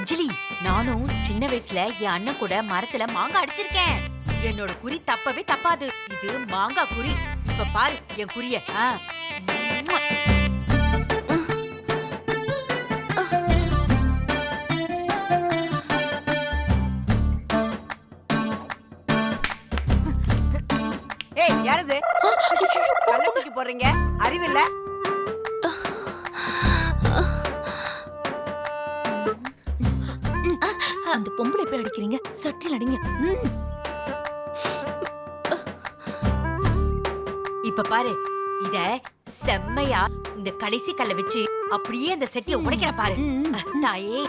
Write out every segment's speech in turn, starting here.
அஞ்சலி, நானும் சின்ன வயசுல என் அண்ணன் கூட மரத்துல மாங்காய் அடிச்சிருக்கேன். என்னோட குறி தப்பவே தப்பாது. இது மாங்காய் குறி. இப்ப பாரு என் குறிய. உம்மா. ஏய் யாரது? கல்ல தூக்கி போடுறீங்க, அறிவில்ல? அந்த பொம்பளை எப்படி அடிக்கிறீங்க? சட்டில் அடிங்க. இப்ப பாரு, இத செம்மையா இந்த கடைசி கல்ல வச்சு அப்படியே அந்த செட்டிய உடைக்கிற பாரு. தாயே,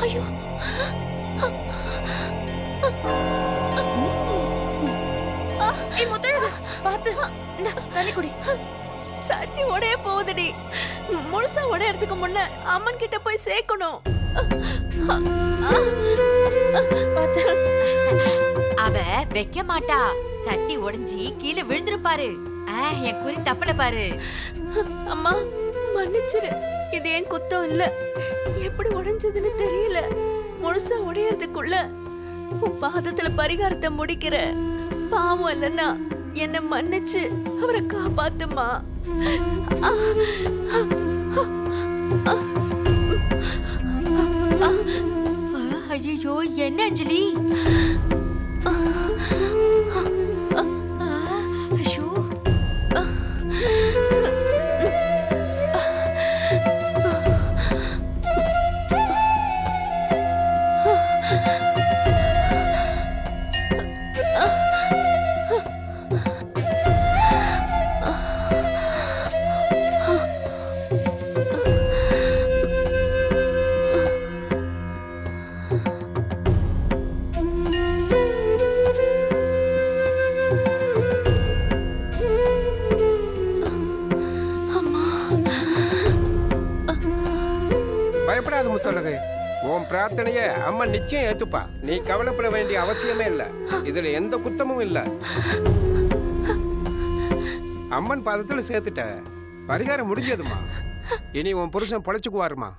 ஐயோ, ஏய் முத்தழகு, பாத்து இந்த தண்ணி குடி. சட்டி உடைய போகுதுடி. முழுசா உடையறதுக்கு முன்ன அம்மன் கிட்ட போய் சேர்க்கணும். பாத்து. அவ வைக்க மாட்டா. சட்டி உடைஞ்சி கீழே விழுந்துரும் பாரு. என் குறி தப்பல பாரு. அம்மா மன்னிச்சிரு, இது ஏன் குத்தம் இல்ல. எப்படி உடைஞ்சதுன்னு தெரியல. முழுசா உடையறதுக்குள்ள உன் பாதத்துல பரிகாரத்தை முடிக்கிற. பாவம் இல்லைன்னா என்ன மன்னிச்சு அவரை காப்பாத்துமா. ஐயோ, என்ன அஞ்சலி? ஐயோ, பயப்படாத முத்தழகு. உன் பிரார்த்தனைய அம்மா நிச்சயம் ஏத்துப்பா. நீ கவலைப்பட வேண்டிய அவசியமே இல்ல. இதுல எந்த குத்தமும் இல்ல. அம்மன் பாதத்துல சேர்த்துட்ட. பரிகாரம் முடிஞ்சதுமா. இனி உன் புருஷன் பொழைச்சுக்குவாருமா.